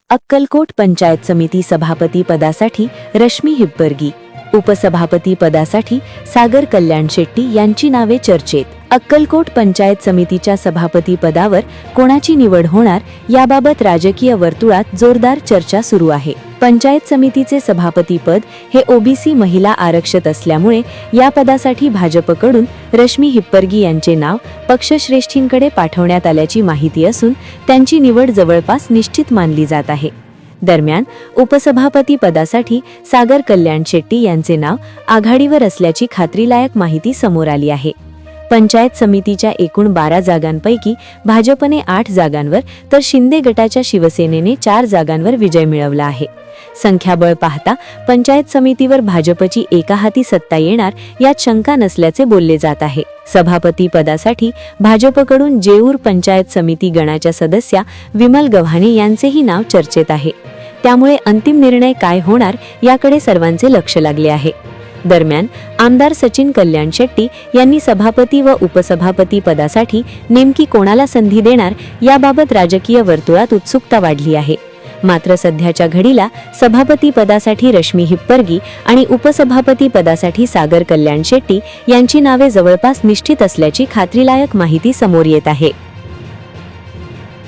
अक्कलकोट पंचायत समिती सभापती पदासाठी रश्मी हिप्परगी, उपसभापती पदासाठी सागर कल्याण शेट्टी यांची नावे चर्चेत। अक्कलकोट पंचायत समितीच्या सभापती पदावर कोणाची निवड होणार याबाबत राजकीय वर्तुळात जोरदार चर्चा सुरू आहे। पंचायत समितीचे सभापती पद हे ओबीसी महिला आरक्षित असल्यामुळे या पदासाठी भाजपकडून रश्मी हिप्परगी यांचे नाव पक्षश्रेष्ठींकडे पाठवण्यात आल्याची माहिती असून त्यांची निवड जवळपास निश्चित मानली जात आहे। दरम्यान उपसभापती पदासाठी सागर कल्याण शेट्टी यांचे नाव आघाडीवर असल्याची खात्रीलायक माहिती समोर आली आहे। पंचायत समितीच्या एकूण 12 जागांपैकी भाजपने 8 जागांवर तर शिंदे गटाच्या शिवसेनेने 4 जागांवर विजय मिळवला आहे। संख्याबळ पाहता पंचायत समितीवर भाजपची एकाहाती सत्ता येणार यात शंका नसल्याचे बोलले जात आहे। सभापती पदासाठी भाजपकडून जेऊर पंचायत समिती गणाच्या सदस्या विमल गव्हाणे यांचेही नाव चर्चेत आहे। त्यामुळे अंतिम निर्णय काय होणार याकडे सर्वांचे लक्ष लागले आहे। दरम्यान आमदार सचिन कल्याण शेट्टी यांनी सभापती व उपसभापती पदासाठी नेमकी कोणाला संधी देणार याबाबत राजकीय वर्तुळात उत्सुकता वाढली आहे। मात्र सध्याच्या घडीला सभापती पदासाठी रश्मी हिप्परगी आणि उपसभापती पदासाठी सागर कल्याण शेट्टी यांची नावे जवळपास निश्चित असल्याची खात्रीलायक माहिती समोर येत आहे।